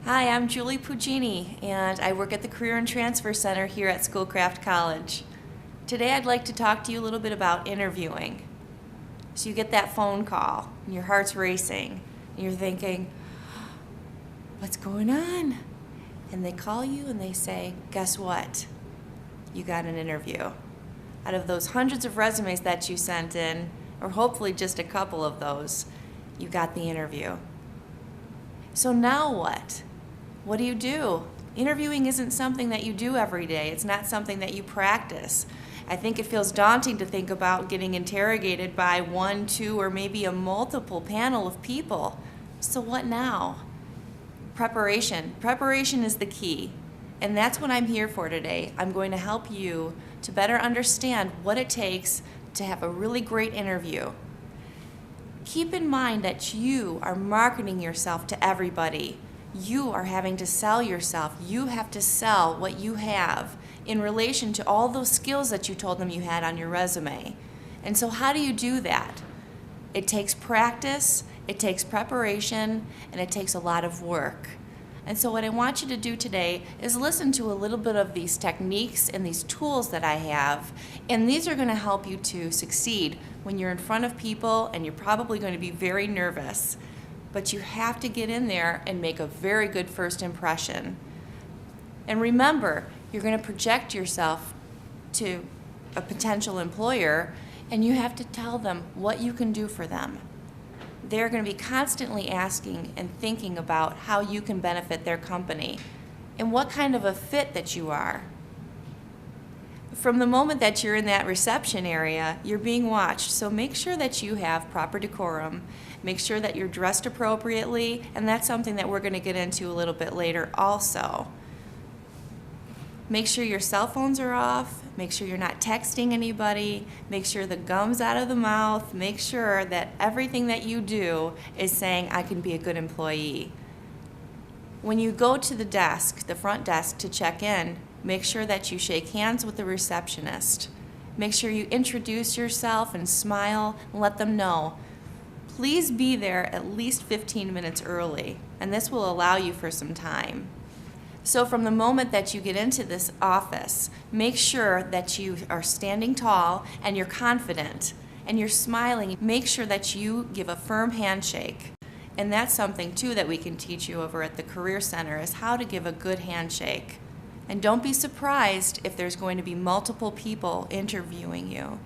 Hi, I'm Julie Pugini, and I work at the Career and Transfer Center here at Schoolcraft College. Today I'd like to talk to you a little bit about interviewing. So you get that phone call, and your heart's racing, and you're thinking, what's going on? And they call you and they say, guess what? You got an interview. Out of those hundreds of resumes that you sent in, or hopefully just a couple of those, you got the interview. So now what? What do? Interviewing isn't something that you do every day. It's not something that you practice. I think it feels daunting to think about getting interrogated by one, two, or maybe a multiple panel of people. So what now? Preparation. Preparation is the key. And that's what I'm here for today. I'm going to help you to better understand what it takes to have a really great interview. Keep in mind that you are marketing yourself to everybody. You are having to sell yourself. You have to sell what you have in relation to all those skills that you told them you had on your resume. And so how do you do that? It takes practice, it takes preparation, and it takes a lot of work. And so what I want you to do today is listen to a little bit of these techniques and these tools that I have, and these are going to help you to succeed when you're in front of people and you're probably going to be very nervous. But you have to get in there and make a very good first impression. And remember, you're going to project yourself to a potential employer, and you have to tell them what you can do for them. They're going to be constantly asking and thinking about how you can benefit their company and what kind of a fit that you are. From the moment that you're in that reception area, you're being watched, so make sure that you have proper decorum. Make sure that you're dressed appropriately, and that's something that we're going to get into a little bit later also. Make sure your cell phones are off. Make sure you're not texting anybody. Make sure the gum's out of the mouth. Make sure that everything that you do is saying, I can be a good employee. When you go to the desk, the front desk, to check in, make sure that you shake hands with the receptionist. Make sure you introduce yourself and smile and let them know. Please be there at least 15 minutes early, and this will allow you for some time. So from the moment that you get into this office, make sure that you are standing tall and you're confident and you're smiling. Make sure that you give a firm handshake. And that's something too that we can teach you over at the Career Center, is how to give a good handshake. And don't be surprised if there's going to be multiple people interviewing you.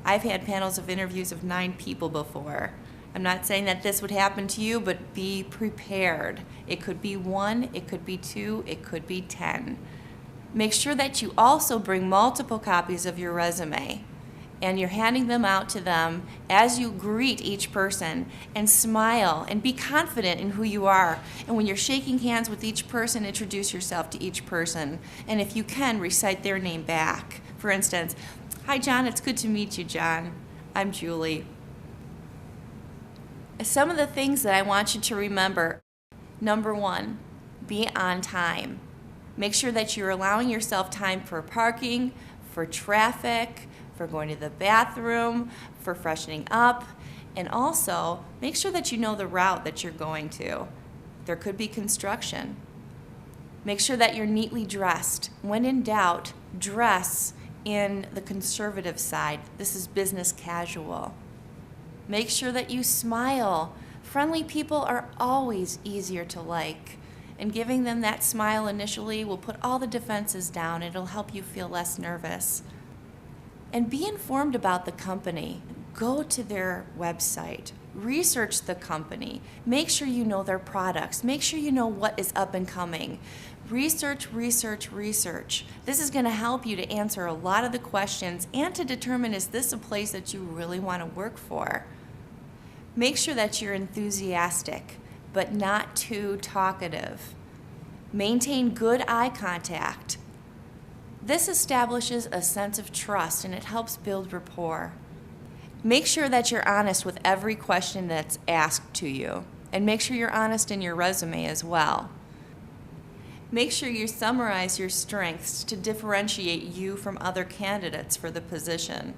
I've had panels of interviews of 9 people before. I'm not saying that this would happen to you, but be prepared. It could be 1, it could be 2, it could be 10. Make sure that you also bring multiple copies of your resume, and you're handing them out to them as you greet each person, and smile and be confident in who you are. And when you're shaking hands with each person, introduce yourself to each person. And if you can, recite their name back. For instance, hi John, it's good to meet you, John. I'm Julie. Some of the things that I want you to remember: number 1, be on time. Make sure that you're allowing yourself time for parking, for traffic, for going to the bathroom, for freshening up, and also make sure that you know the route that you're going to. There could be construction. Make sure that you're neatly dressed. When in doubt, dress in the conservative side. This is business casual. Make sure that you smile. Friendly people are always easier to like, and giving them that smile initially will put all the defenses down. It'll help you feel less nervous. And be informed about the company. Go to their website. Research the company. Make sure you know their products. Make sure you know what is up and coming. Research, research, research. This is going to help you to answer a lot of the questions and to determine, is this a place that you really want to work for? Make sure that you're enthusiastic, but not too talkative. Maintain good eye contact. This establishes a sense of trust, and it helps build rapport. Make sure that you're honest with every question that's asked to you, and make sure you're honest in your resume as well. Make sure you summarize your strengths to differentiate you from other candidates for the position.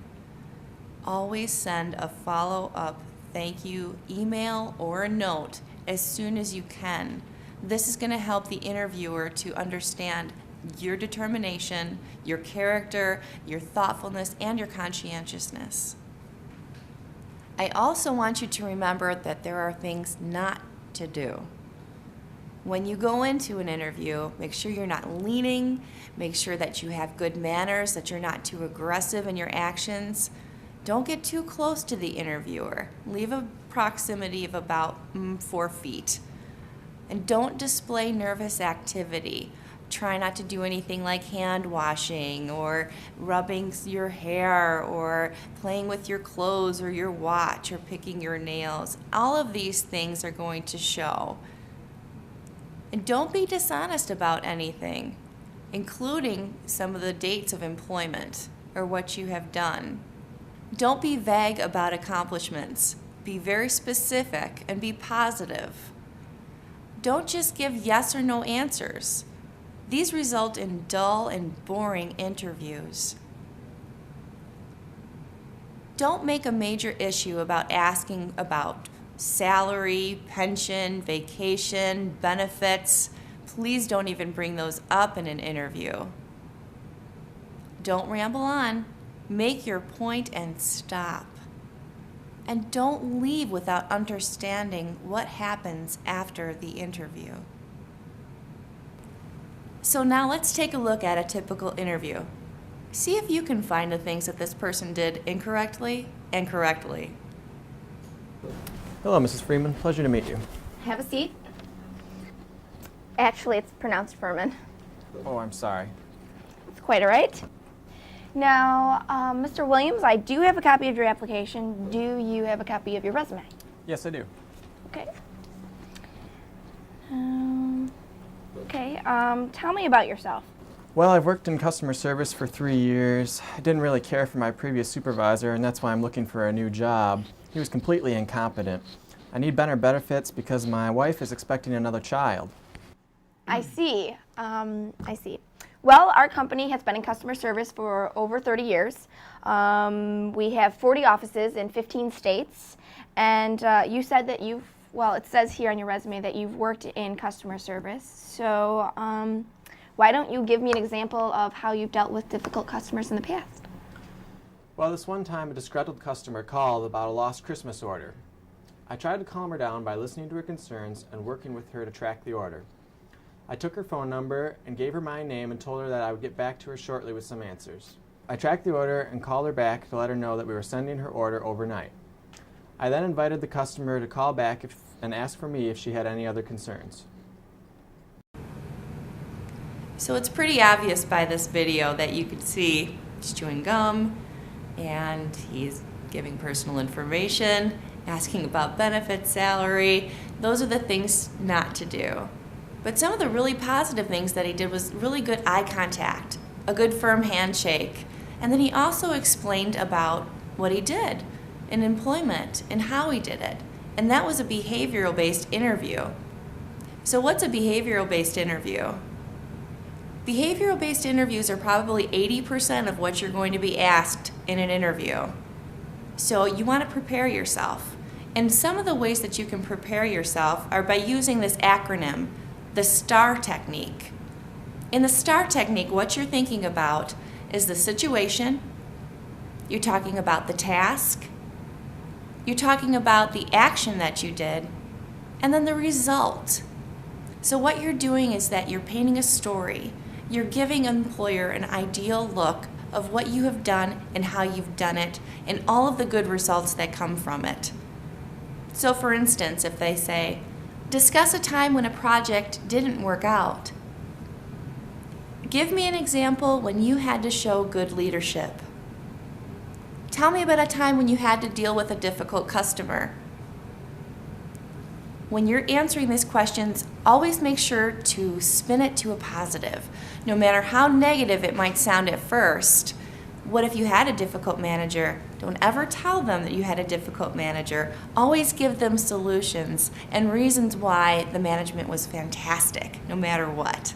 Always send a follow-up thank you email or a note as soon as you can. This is going to help the interviewer to understand your determination, your character, your thoughtfulness, and your conscientiousness. I also want you to remember that there are things not to do. When you go into an interview, make sure you're not leaning, make sure that you have good manners, that you're not too aggressive in your actions. Don't get too close to the interviewer. Leave a proximity of about 4 feet. And don't display nervous activity. Try not to do anything like hand washing or rubbing your hair or playing with your clothes or your watch or picking your nails. All of these things are going to show. And don't be dishonest about anything, including some of the dates of employment or what you have done. Don't be vague about accomplishments. Be very specific and be positive. Don't just give yes or no answers. These result in dull and boring interviews. Don't make a major issue about asking about salary, pension, vacation, benefits. Please don't even bring those up in an interview. Don't ramble on. Make your point and stop. And don't leave without understanding what happens after the interview. So now let's take a look at a typical interview. See if you can find the things that this person did incorrectly and correctly. Hello, Mrs. Freeman. Pleasure to meet you. Have a seat. Actually, it's pronounced Furman. Oh, I'm sorry. It's quite all right. Now, Mr. Williams, I do have a copy of your application. Do you have a copy of your resume? Yes, I do. Okay. Tell me about yourself. Well, I've worked in customer service for 3 years. I didn't really care for my previous supervisor, and that's why I'm looking for a new job. He was completely incompetent. I need better benefits because my wife is expecting another child. I see. Well, our company has been in customer service for over 30 years. We have 40 offices in 15 states. And you said that it says here on your resume that you've worked in customer service. So why don't you give me an example of how you've dealt with difficult customers in the past? Well, this one time a disgruntled customer called about a lost Christmas order. I tried to calm her down by listening to her concerns and working with her to track the order. I took her phone number and gave her my name and told her that I would get back to her shortly with some answers. I tracked the order and called her back to let her know that we were sending her order overnight. I then invited the customer to call back and ask for me if she had any other concerns. So it's pretty obvious by this video that you could see he's chewing gum and he's giving personal information, asking about benefits, salary. Those are the things not to do. But some of the really positive things that he did was really good eye contact, a good firm handshake, and then he also explained about what he did in employment and how he did it. And that was a behavioral-based interview. So what's a behavioral-based interview? Behavioral-based interviews are probably 80% of what you're going to be asked in an interview. So you want to prepare yourself. And some of the ways that you can prepare yourself are by using this acronym, the STAR technique. In the STAR technique, what you're thinking about is the situation, you're talking about the task, you're talking about the action that you did, and then the result. So what you're doing is that you're painting a story. You're giving an employer an ideal look of what you have done and how you've done it and all of the good results that come from it. So for instance, if they say, discuss a time when a project didn't work out. Give me an example when you had to show good leadership. Tell me about a time when you had to deal with a difficult customer. When you're answering these questions, always make sure to spin it to a positive. No matter how negative it might sound at first, what if you had a difficult manager? Don't ever tell them that you had a difficult manager. Always give them solutions and reasons why the management was fantastic, no matter what.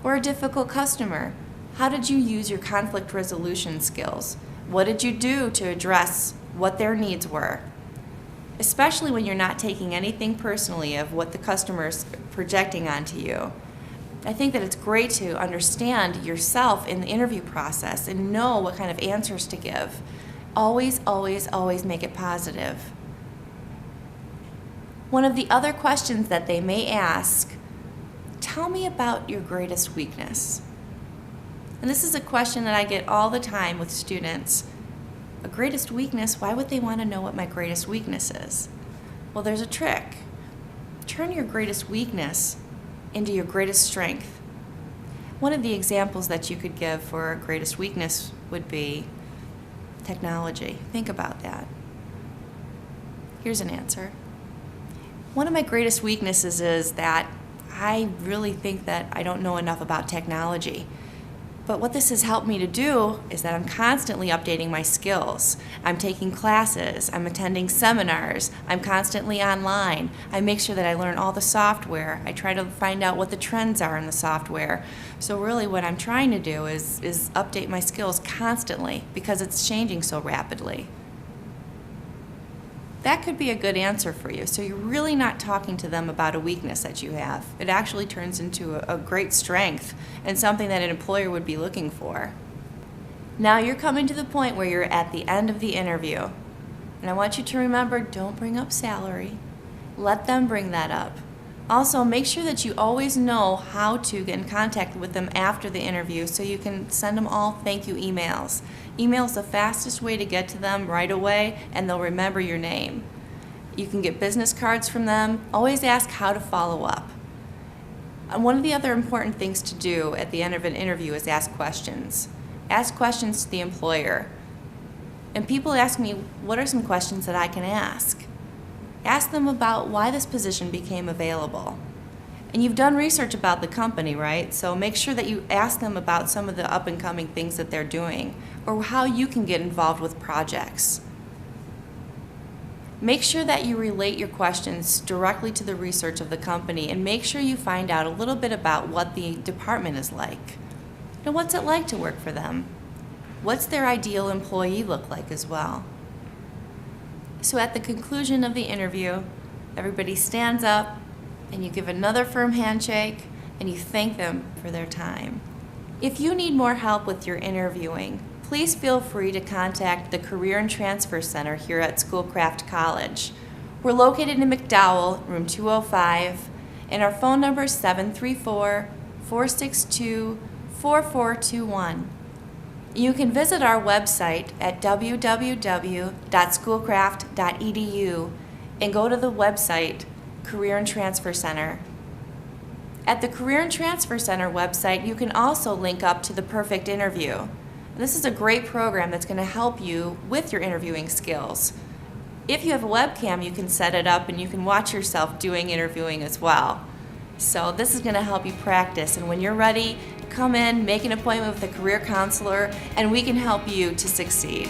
Or a difficult customer. How did you use your conflict resolution skills? What did you do to address what their needs were? especially when you're not taking anything personally of what the customer's projecting onto you. I think that it's great to understand yourself in the interview process and know what kind of answers to give. Always, always, always make it positive. One of the other questions that they may ask, tell me about your greatest weakness. And this is a question that I get all the time with students. A greatest weakness, why would they want to know what my greatest weakness is? Well, there's a trick. Turn your greatest weakness into your greatest strength. One of the examples that you could give for a greatest weakness would be technology. Think about that. Here's an answer. One of my greatest weaknesses is that I really think that I don't know enough about technology. But what this has helped me to do is that I'm constantly updating my skills. I'm taking classes, I'm attending seminars, I'm constantly online. I make sure that I learn all the software. I try to find out what the trends are in the software. So really what I'm trying to do is update my skills constantly because it's changing so rapidly. That could be a good answer for you. So you're really not talking to them about a weakness that you have. It actually turns into a great strength and something that an employer would be looking for. Now you're coming to the point where you're at the end of the interview. And I want you to remember, don't bring up salary. Let them bring that up. Also, make sure that you always know how to get in contact with them after the interview so you can send them all thank you emails. Email is the fastest way to get to them right away, and they'll remember your name. You can get business cards from them. Always ask how to follow up. And one of the other important things to do at the end of an interview is ask questions. Ask questions to the employer. And people ask me, what are some questions that I can ask? Ask them about why this position became available. And you've done research about the company, right? So make sure that you ask them about some of the up-and-coming things that they're doing or how you can get involved with projects. Make sure that you relate your questions directly to the research of the company and make sure you find out a little bit about what the department is like. Now, what's it like to work for them? What's their ideal employee look like as well? So at the conclusion of the interview, everybody stands up and you give another firm handshake and you thank them for their time. If you need more help with your interviewing, please feel free to contact the Career and Transfer Center here at Schoolcraft College. We're located in McDowell, room 205, and our phone number is 734-462-4421. You can visit our website at www.schoolcraft.edu and go to the website Career and Transfer Center. At the Career and Transfer Center website, you can also link up to the Perfect Interview. This is a great program that's going to help you with your interviewing skills. If you have a webcam, you can set it up and you can watch yourself doing interviewing as well. So this is going to help you practice, and when you're ready, come in, make an appointment with a career counselor, and we can help you to succeed.